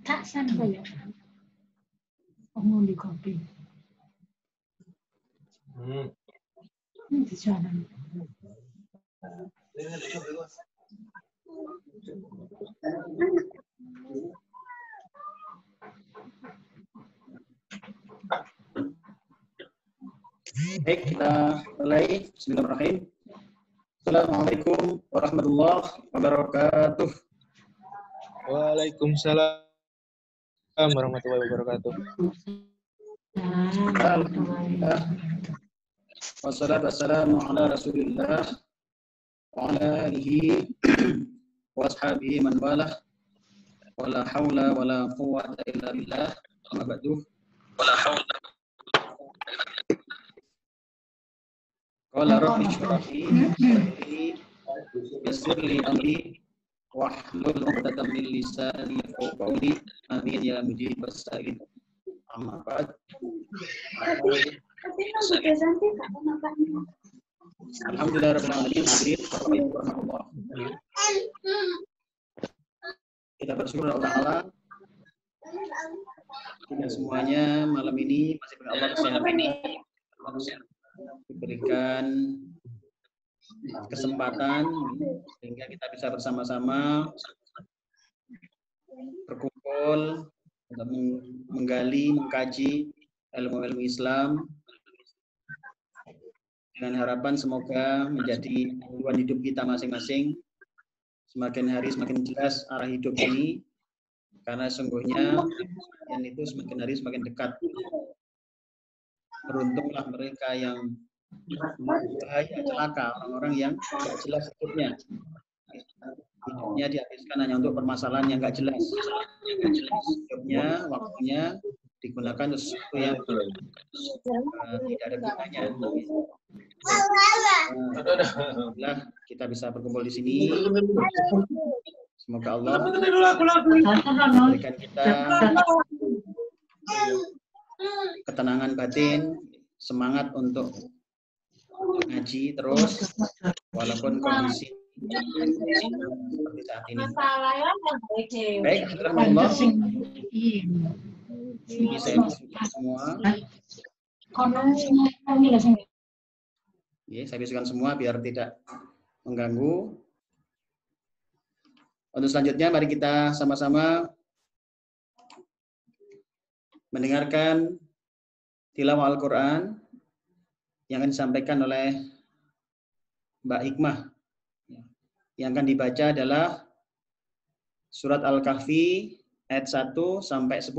Tak sampai ya. Ngomong di kopi. Di sana. Baik, kita mulai. Bismillahirrahmanirrahim. Assalamualaikum warahmatullahi wabarakatuh. Waalaikumsalam warahmatullahi wabarakatuh. Alhamdulillah. Wassalatu wassalamu ala Rasulillah wa ala alihi wa ashabihi man walah. Wala haula wala quwwata illa billah. Amma ba'du. Wala haula. Qala rabbi shrah li yassir li amri wahlul 'uqdatam min lisani yafqahu qawli. Amin ya mujib as-sa'ilin. Amma ba'd. Alhamdulillah rabbil alamin. Hadirin warahmatullahi. Kita bersyukur Allah Ta'ala. Tidak semuanya malam ini masih dengan Allah kesehatan diberikan kesempatan sehingga kita bisa bersama-sama berkumpul untuk menggali, mengkaji ilmu-ilmu Islam dengan harapan semoga menjadi panduan hidup kita masing-masing. Semakin hari semakin jelas arah hidup ini, karena sungguhnya yang itu semakin hari semakin dekat. Beruntunglah mereka yang bahaya celaka, orang-orang yang tidak jelas hidupnya. Hidupnya dihabiskan hanya untuk permasalahan yang nggak jelas. Hidupnya, waktunya digunakan untuk sesuatu yang tidak ada gunanya. Alhamdulillah kita bisa berkumpul di sini. Semoga Allah memberikan kita ketenangan batin, semangat untuk ngaji terus walaupun kondisi seperti saat ini. Baik, alhamdulillah. Bisa semua. Ya, saya bisikan semua biar tidak mengganggu. Untuk selanjutnya mari kita sama-sama mendengarkan tilawah Al-Quran yang akan disampaikan oleh Mbak Hikmah. Yang akan dibaca adalah surat Al-Kahfi ayat 1 sampai 10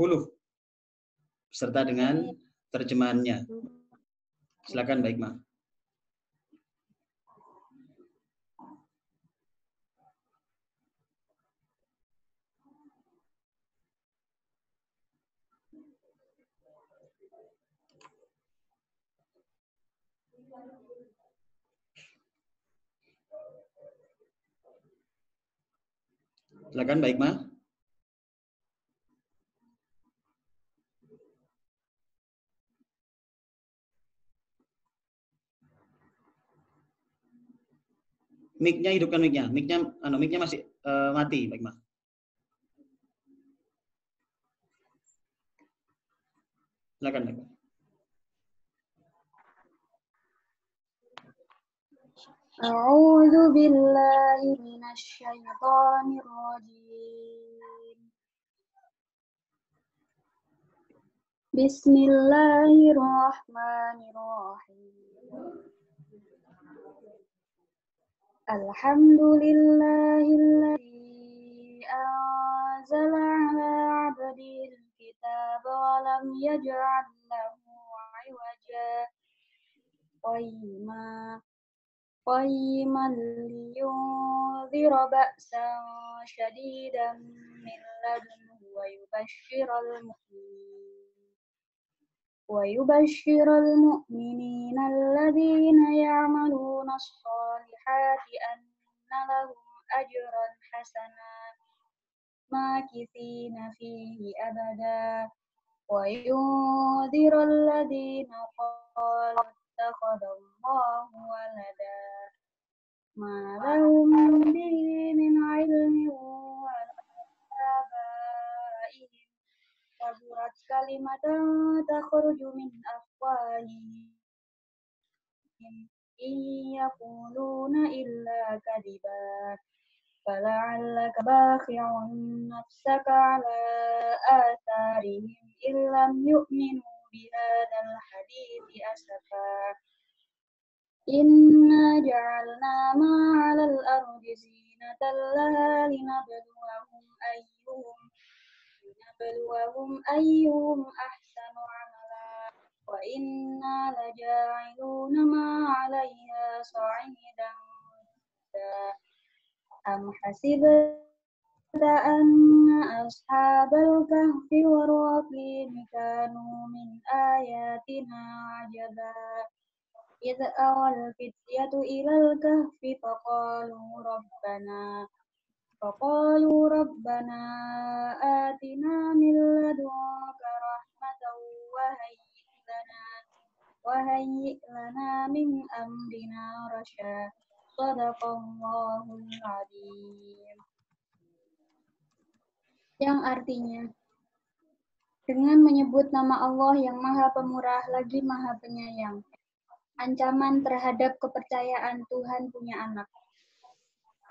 beserta dengan terjemahannya. Silakan Mbak Hikmah. Silakan Mbak Hikmah. Mic-nya hidupkan mic-nya. Mic-nya masih mati, Mbak Hikmah. Silakan Mbak Hikmah. A'udzu billahi minasy syaithanir rajim. Bismillahirrahmanirrahim. Alhamdulillahilladzi anzala 'ala 'abdihil kitaba wa lam yaj'al lahu 'iwaja قيما لينذر بأسا شديدا من لدنه ويبشر المؤمنين الذين يعملون الصالحات أن لهم أجرا حسنا ماكثين فيه أبدا وينذر الذين قالوا اتخذ الله ولدا ما لهم به من علم kalimatan takhruju min afwahihim in yaquluna illa kadiba فلعلك باخع نفسك على آثارهم إن لم يؤمنوا بهذا الحديث أسفا إنا جعلنا ما على الأرض زينة لها لنبلوهم أيهم أحسن عملا وإنا لجاعلون ما عليها صعيدا أم حسبت أن أصحاب الكهف والرقيم كانوا من آياتنا عجبا إذ أوى الفتية إلى الكهف فقالوا ربنا آتنا من لدنك رحمة وهيئ لنا من أمرنا رشدا Shadaqallahul Adzim. Yang artinya, dengan menyebut nama Allah yang Maha Pemurah lagi Maha Penyayang, ancaman terhadap kepercayaan Tuhan punya anak.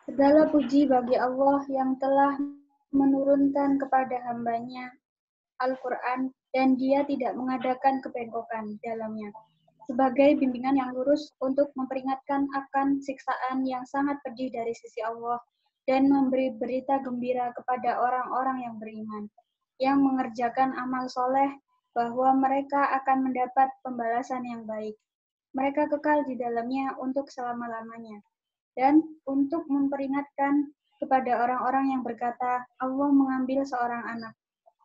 Segala puji bagi Allah yang telah menurunkan kepada hambanya Al-Quran dan Dia tidak mengadakan kebengkokan di dalamnya, sebagai bimbingan yang lurus untuk memperingatkan akan siksaan yang sangat pedih dari sisi Allah dan memberi berita gembira kepada orang-orang yang beriman, yang mengerjakan amal soleh bahwa mereka akan mendapat pembalasan yang baik. Mereka kekal di dalamnya untuk selama-lamanya. Dan untuk memperingatkan kepada orang-orang yang berkata, Allah mengambil seorang anak.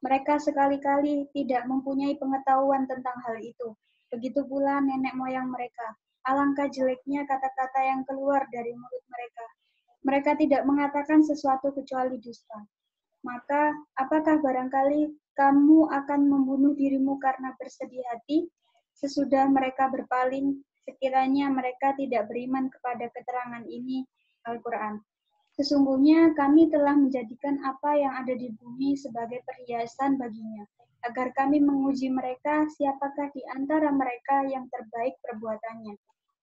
Mereka sekali-kali tidak mempunyai pengetahuan tentang hal itu. Begitu pula nenek moyang mereka. Alangkah jeleknya kata-kata yang keluar dari mulut mereka. Mereka tidak mengatakan sesuatu kecuali dusta. Maka, apakah barangkali kamu akan membunuh dirimu karena bersedih hati? Sesudah mereka berpaling, sekiranya mereka tidak beriman kepada keterangan ini, Al-Quran. Sesungguhnya kami telah menjadikan apa yang ada di bumi sebagai perhiasan baginya, agar kami menguji mereka siapakah di antara mereka yang terbaik perbuatannya.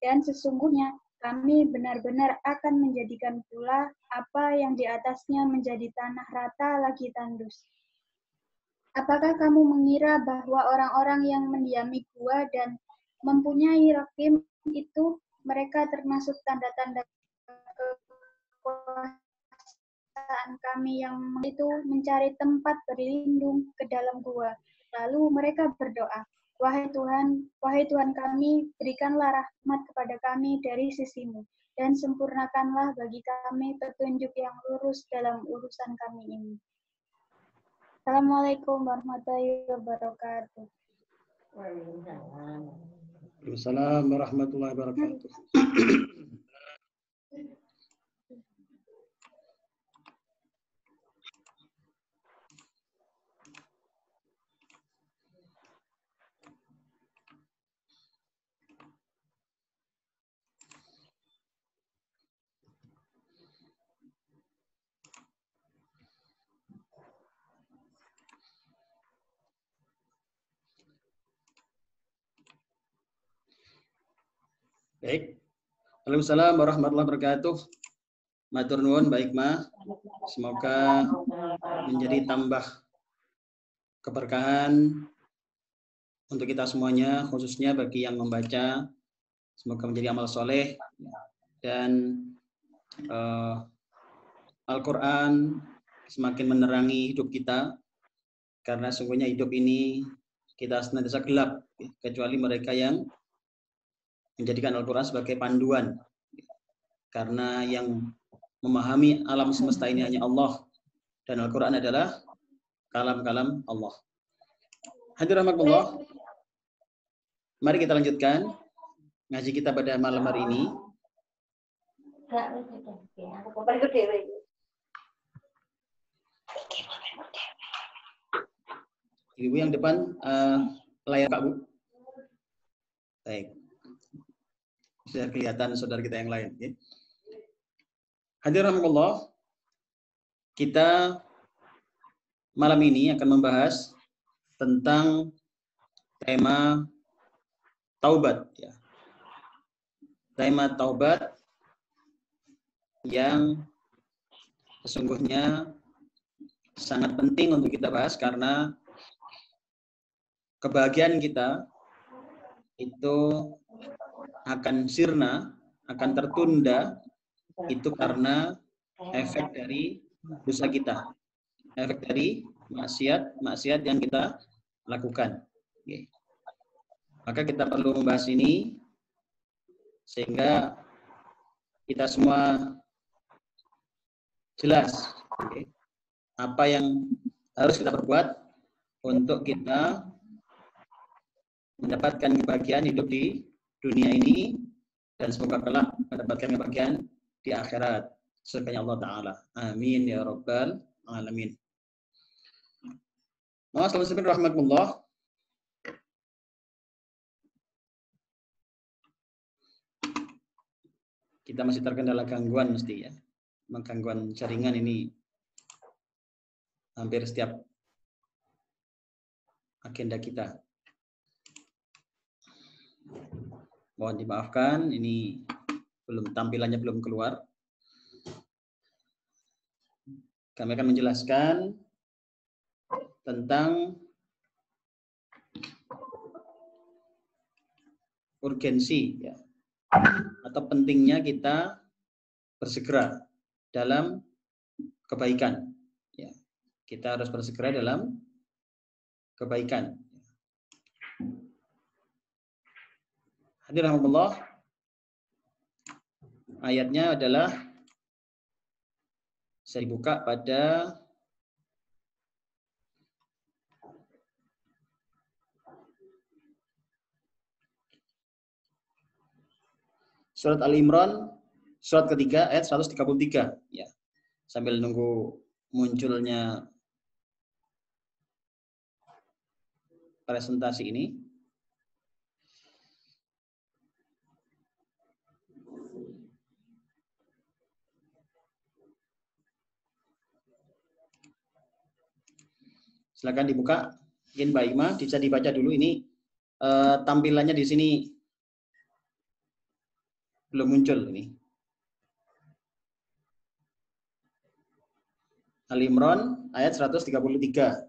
Dan sesungguhnya kami benar-benar akan menjadikan pula apa yang di atasnya menjadi tanah rata lagi tandus. Apakah kamu mengira bahwa orang-orang yang mendiami gua dan mempunyai rakim itu mereka termasuk tanda-tanda kekuasaan kami yang itu mencari tempat berlindung ke dalam gua. Lalu mereka berdoa, wahai Tuhan kami, berikanlah rahmat kepada kami dari sisimu, dan sempurnakanlah bagi kami petunjuk yang lurus dalam urusan kami ini. Assalamualaikum warahmatullahi wabarakatuh. Waalaikumsalam warahmatullahi wabarakatuh. Baik. Waalaikumsalam warahmatullahi wabarakatuh. Matur nuwun Mbak Hikmah. Semoga menjadi tambah keberkahan untuk kita semuanya, khususnya bagi yang membaca. Semoga menjadi amal soleh dan Al-Quran semakin menerangi hidup kita, karena sungguhnya hidup ini kita senantiasa gelap, kecuali mereka yang menjadikan Al-Quran sebagai panduan. Karena yang memahami alam semesta ini hanya Allah, dan Al-Quran adalah kalam-kalam Allah. Hadirin rahimakumullah, mari kita lanjutkan ngaji kita pada malam hari ini. Ibu yang depan layar Pak Bu. Baik. Sudah kelihatan saudara kita yang lain. Ya. Hadirin rahimakumullah, kita malam ini akan membahas tentang tema taubat ya. Tema taubat yang sesungguhnya sangat penting untuk kita bahas karena kebahagiaan kita itu akan sirna, akan tertunda itu karena efek dari dosa kita, efek dari maksiat yang kita lakukan. Oke. Maka kita perlu membahas ini sehingga kita semua jelas apa yang harus kita perbuat untuk kita mendapatkan kebahagiaan hidup di dunia ini dan semoga kelak mendapatkan kebahagiaan di akhirat surganya Allah Ta'ala. Amin ya Rabbal Alamin. Rahmatullah. Kita masih terkendala gangguan mesti ya. Gangguan jaringan ini hampir setiap agenda kita. Mohon dimaafkan, ini tampilannya belum keluar. Kami akan menjelaskan tentang urgensi ya, atau pentingnya kita bersegera dalam kebaikan. Ya, kita harus bersegera dalam kebaikan. Hadirin rahmatullah, ayatnya adalah saya buka pada surat Al-Imran, surat ketiga ayat 133 ya. Sambil nunggu munculnya presentasi ini. Silakan dibuka. Mungkin Mbak Ima bisa dibaca dulu ini tampilannya di sini belum muncul ini. Al-Imran ayat 133.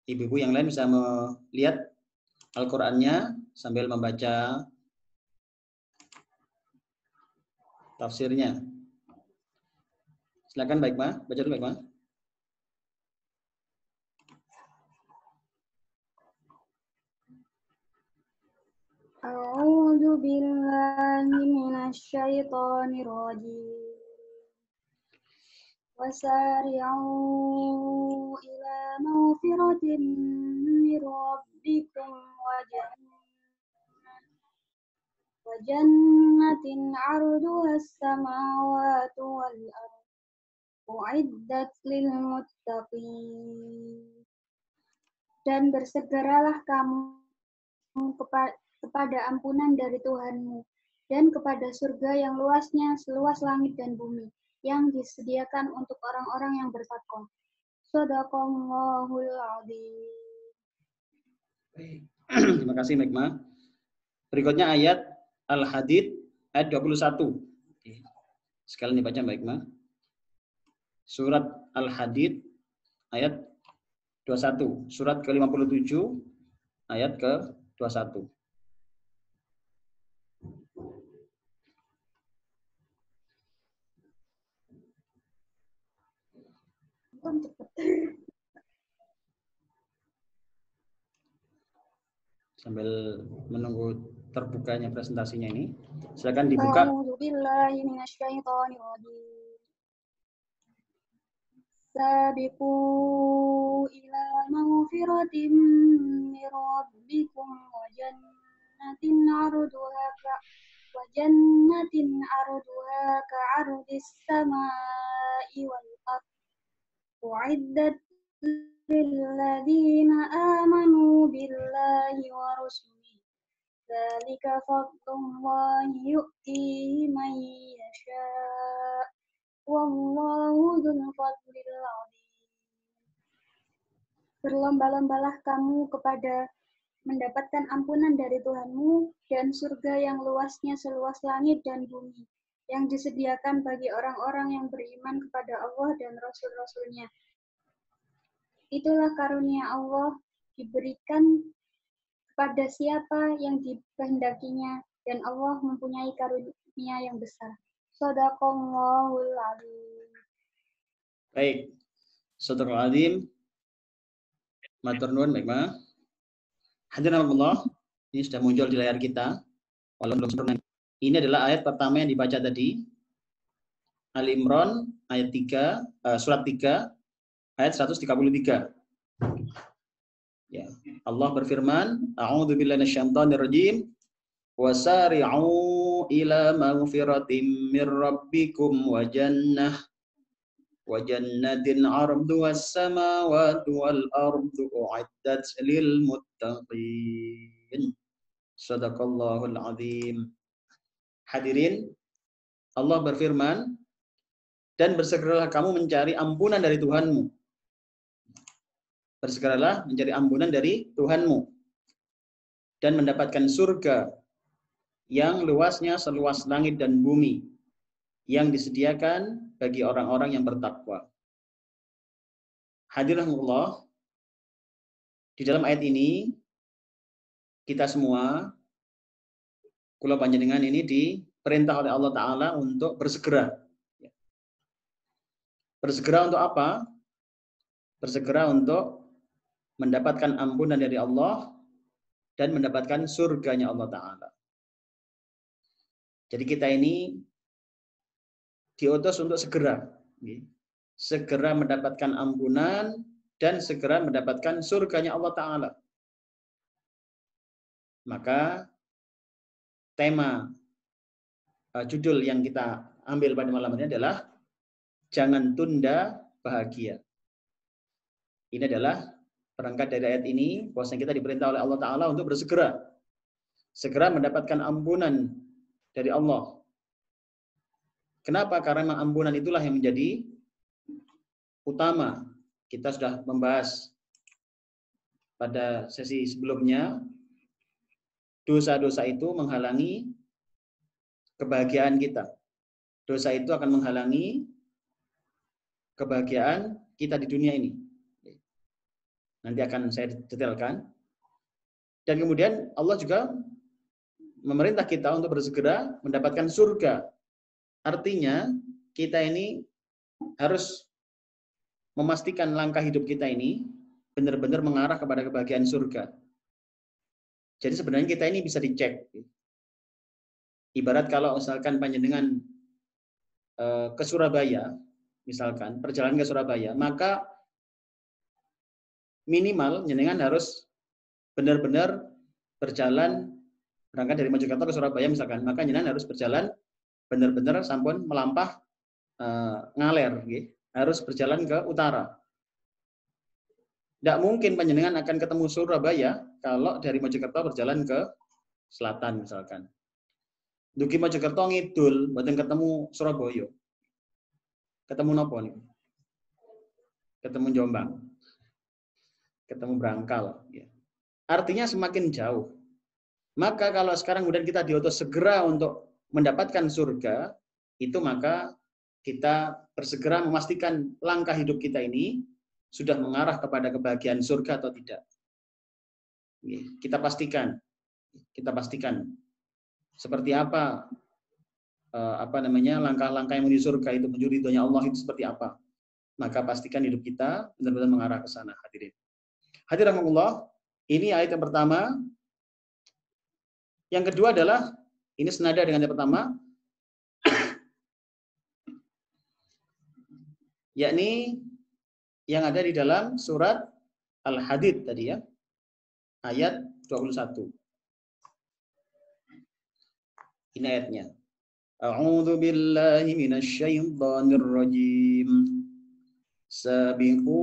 Ibu-ibu yang lain bisa melihat Al-Qur'annya sambil membaca tafsirnya. Silakan Baik Ma, baca dulu Baik Ma. A'udzu billahi minasyaitonir rajim. Wasari'u ila mawfiratin min rabbikum wa jannatin 'arduha as-samawati wal ardh u'iddat lil muttaqin. Dan bersegeralah kamu kepada ampunan dari Tuhanmu dan kepada surga yang luasnya seluas langit dan bumi yang disediakan untuk orang-orang yang bertakwa. Shadaqallahul adzim. Terima kasih Megma. Berikutnya ayat Al-Hadid ayat 21. Sekalian dibaca Mbak Megma. Surat Al-Hadid ayat 21. Surat ke-57 ayat ke-21. Sambil menunggu terbukanya presentasinya ini, silakan dibuka. A'udzubillahi minasyaitonirrajim. Sabiqu ila mawfiratin min rabbikum wa jannatin 'arduha ka'ardis samai wal ardh u'iddat lil ladzina amanu billahi wa rusulihi Dzalika fadlullahi yu'tihi man yasha'. Wallahu dzul fadlil 'adzim. Berlomba-lombalah kamu kepada mendapatkan ampunan dari Tuhanmu dan surga yang luasnya seluas langit dan bumi, yang disediakan bagi orang-orang yang beriman kepada Allah dan Rasul-Rasulnya. Itulah karunia Allah diberikan kepada siapa yang dikehendakinya, dan Allah mempunyai karunia yang besar. Shadaqallahul adzim. Baik. Sadaqallahul adzim. Matur nuwun, baik, Ma. Hadirin Allah, ini sudah muncul di layar kita. Walau belum sempurna. Ini adalah ayat pertama yang dibaca tadi. Ali Imran ayat 3, surat 3 ayat 133. Ya. Allah berfirman, A'udzubillahi minasyaitonirrajim. Wasari'u ila maghfiratin mir rabbikum wa jannatin 'arduhas samawati wal ardu u'iddat lil muttaqin. Shadaqallahul adzim. Hadirin, Allah berfirman, dan bersegeralah kamu mencari ampunan dari Tuhanmu. Bersegeralah mencari ampunan dari Tuhanmu dan mendapatkan surga yang luasnya seluas langit dan bumi, yang disediakan bagi orang-orang yang bertakwa. Hadirin Allah, di dalam ayat ini kita semua, kula panjenengan ini diperintah oleh Allah Ta'ala untuk bersegera. Bersegera untuk apa? Bersegera untuk mendapatkan ampunan dari Allah dan mendapatkan surganya Allah Ta'ala. Jadi kita ini diutus untuk segera. Segera mendapatkan ampunan dan segera mendapatkan surganya Allah Ta'ala. Maka tema judul yang kita ambil pada malam ini adalah jangan tunda bahagia. Ini adalah berangkat dari ayat ini, bahwasanya kita diperintah oleh Allah Ta'ala untuk bersegera. Segera mendapatkan ampunan dari Allah. Kenapa? Karena ampunan itulah yang menjadi utama. Kita sudah membahas pada sesi sebelumnya, dosa-dosa itu menghalangi kebahagiaan kita. Dosa itu akan menghalangi kebahagiaan kita di dunia ini. Nanti akan saya detailkan. Dan kemudian Allah juga memerintah kita untuk bersegera mendapatkan surga. Artinya kita ini harus memastikan langkah hidup kita ini benar-benar mengarah kepada kebahagiaan surga. Jadi sebenarnya kita ini bisa dicek. Ibarat kalau misalkan panjenengan ke Surabaya, misalkan perjalanan ke Surabaya, maka minimal jenengan harus benar-benar berjalan berangkat dari Mojokerto ke Surabaya misalkan, maka jenengan harus berjalan benar-benar sampun melampah ngaler, harus berjalan ke utara. Tidak mungkin panjenengan akan ketemu Surabaya kalau dari Mojokerto berjalan ke selatan misalkan. Dugi Mojokerto ngidul, mboten ketemu Surabaya. Ketemu napa nih? Ketemu Jombang. Ketemu Brangkal. Artinya semakin jauh. Maka kalau sekarang kemudian kita diutus segera untuk mendapatkan surga, itu maka kita bersegera memastikan langkah hidup kita ini sudah mengarah kepada kebahagiaan surga atau tidak. Kita pastikan seperti apa langkah-langkah yang menuju surga itu, menuju ridhonya Allah itu seperti apa. Maka pastikan hidup kita benar-benar mengarah ke sana, hadirin. Hadirin Allah, ini ayat yang pertama. Yang kedua adalah, ini senada dengan yang pertama, yakni yang ada di dalam surat Al-Hadid tadi ya, ayat 21. Ini ayatnya. A'udzu billahi minasyaitonir rajim. Sabiqu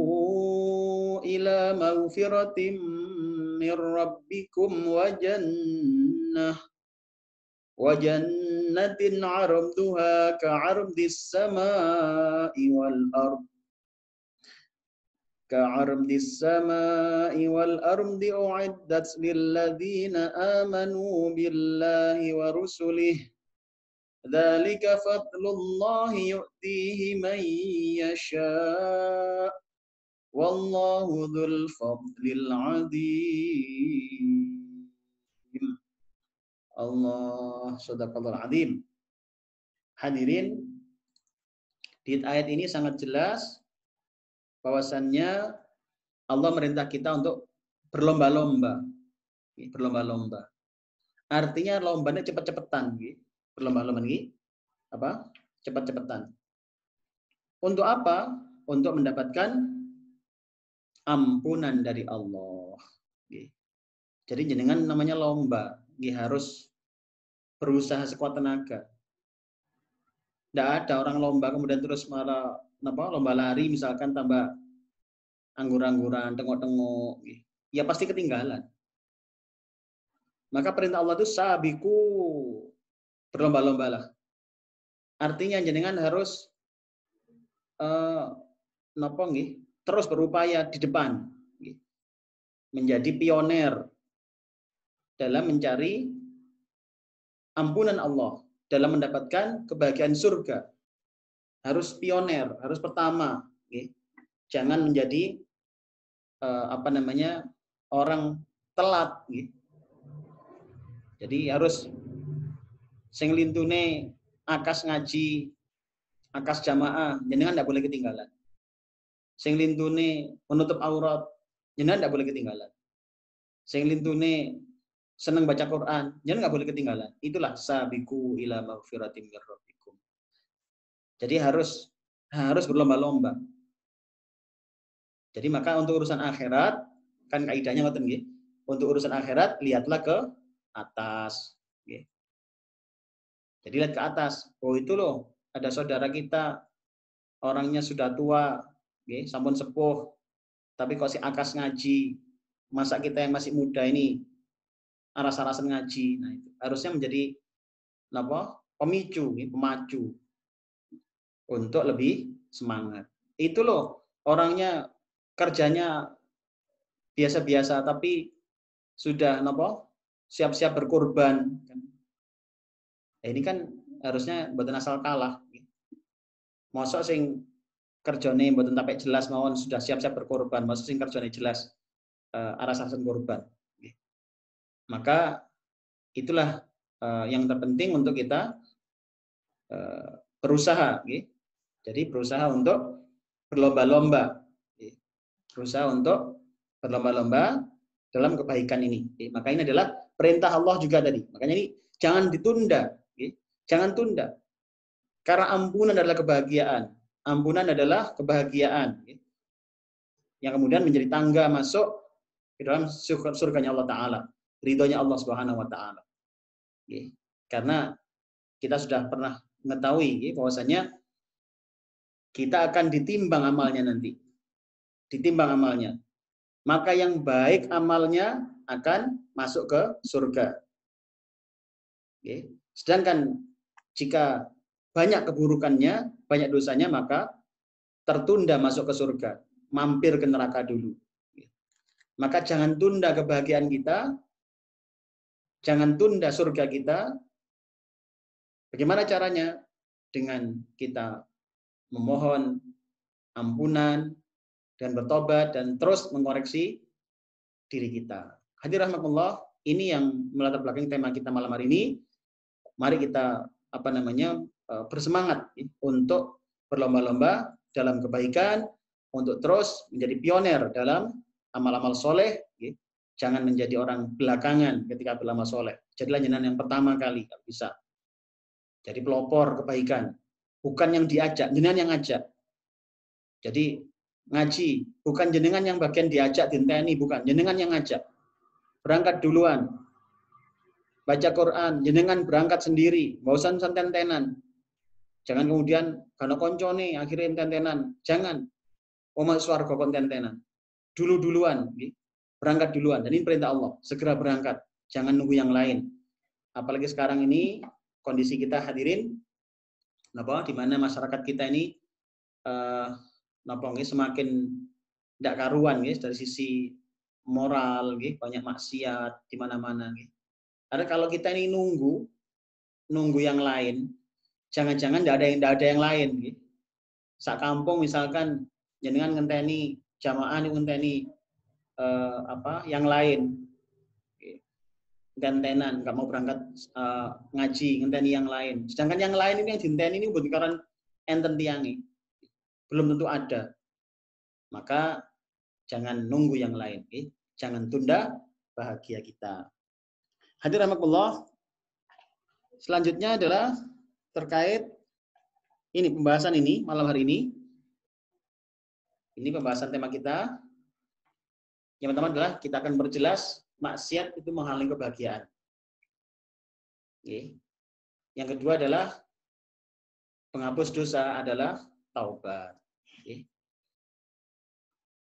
ila maghfiratin mir rabbikum wa jannatin jannah wa jannatin 'arduha ka'ardis samai wal ard ka'ardis samai wal ardi u'iddat lil ladzina amanu billahi wa rusulihi dzalika fadlullahi yu'tihi man yasha' wallahu dzul fadlil 'adzim. Allah sadaqallahul 'adzim. Hadirin, di ayat ini sangat jelas bahwasannya Allah merintah kita untuk berlomba-lomba. Berlomba-lomba. Artinya lombanya cepet-cepetan, berlomba-lomba ini apa? Cepat-cepatan. Untuk apa? Untuk mendapatkan ampunan dari Allah. Jadi jenengan namanya lomba, harus berusaha sekuat tenaga. Tidak ada orang lomba kemudian terus malah lomba lari misalkan tambah anggur-angguran, tengok-tengok, ya pasti ketinggalan. Maka perintah Allah itu sabiku, berlomba-lombalah. Artinya jenengan harus terus berupaya di depan, menjadi pioner dalam mencari ampunan Allah, dalam mendapatkan kebahagiaan surga. Harus pioner, harus pertama. Jangan menjadi orang telat. Jadi harus sing lintune akas ngaji, akas jamaah, jenengan tidak boleh ketinggalan. Sing lintune menutup aurat, jenengan tidak boleh ketinggalan. Sing lintune senang baca Quran, jangan nggak boleh ketinggalan. Itulah sabiku ila maghfiratin mir rabbikum. Jadi harus berlomba-lomba. Jadi maka untuk urusan akhirat, kan kaidahnya ngoten nggih. Untuk urusan akhirat lihatlah ke atas, nggih. Jadi lihat ke atas. Oh itu loh, ada saudara kita orangnya sudah tua, nggih, sampun sepuh. Tapi kok si akas ngaji, masa kita yang masih muda ini aras-arasan ngaji. Nah, itu harusnya menjadi pemicu, pemacu untuk lebih semangat. Itu loh, orangnya kerjanya biasa-biasa tapi sudah siap-siap berkorban. Nah, ini kan harusnya mboten asal kalah. Mosok sing kerjane mboten tapek jelas mawon sudah siap-siap berkorban, mosok sing kerjane jelas aras-arasan korban. Maka itulah yang terpenting untuk kita berusaha. Jadi berusaha untuk berlomba-lomba. Berusaha untuk berlomba-lomba dalam kebaikan ini. Maka ini adalah perintah Allah juga tadi. Makanya ini jangan ditunda. Jangan tunda. Karena ampunan adalah kebahagiaan. Ampunan adalah kebahagiaan. Yang kemudian menjadi tangga masuk ke dalam surganya Allah Ta'ala. Ridhonya Allah Subhanahu wa Ta'ala. Karena kita sudah pernah mengetahui bahwasanya kita akan ditimbang amalnya nanti. Ditimbang amalnya. Maka yang baik amalnya akan masuk ke surga. Sedangkan jika banyak keburukannya, banyak dosanya, maka tertunda masuk ke surga. Mampir ke neraka dulu. Maka jangan tunda kebahagiaan kita. Jangan tunda surga kita. Bagaimana caranya? Dengan kita memohon ampunan dan bertobat dan terus mengoreksi diri kita. Hadirin rahimakumullah, ini yang melatar belakang tema kita malam hari ini. Mari kita bersemangat untuk berlomba-lomba dalam kebaikan, untuk terus menjadi pioner dalam amal-amal soleh. Jangan menjadi orang belakangan ketika beramal soleh. Jadilah jenengan yang pertama kali, kalau bisa. Jadi pelopor kebaikan. Bukan yang diajak, jenengan yang ngajak. Jadi ngaji, bukan jenengan yang bagian diajak, dinteni, bukan. Jenengan yang ngajak. Berangkat duluan. Baca Quran, jenengan berangkat sendiri. Nggak usah tentenan. Jangan kemudian, karena koncone, akhirnya tentenan. Jangan. Masuk surga kok tentenan. Duluan. Berangkat duluan. Dan ini perintah Allah. Segera berangkat. Jangan nunggu yang lain. Apalagi sekarang ini kondisi kita hadirin, di mana masyarakat kita ini semakin tidak karuan dari sisi moral, banyak maksiat di mana-mana. Karena kalau kita ini nunggu yang lain, jangan-jangan tidak ada yang lain. Sak kampung misalkan jenengan ngenteni jamaah ngenteni yang lain, gantenan nggak mau berangkat ngaji ngenteni yang lain. Sedangkan yang lain ini yang dinteni ini bukan karena enten tiangi, belum tentu ada. Maka jangan nunggu yang lain, jangan tunda bahagia kita. Hadirin rahimakumullah. Selanjutnya adalah terkait ini pembahasan ini malam hari ini. Ini pembahasan tema kita. Yang pertama adalah kita akan berjelas maksiat itu menghalangi kebahagiaan. Yang kedua adalah penghapus dosa adalah taubat.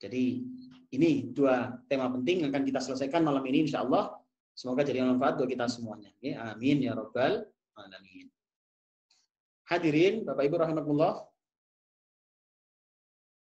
Jadi ini dua tema penting yang akan kita selesaikan malam ini insya Allah. Semoga jadi manfaat buat kita semuanya. Amin ya rabbal alamin. Hadirin Bapak Ibu rahimakumullah.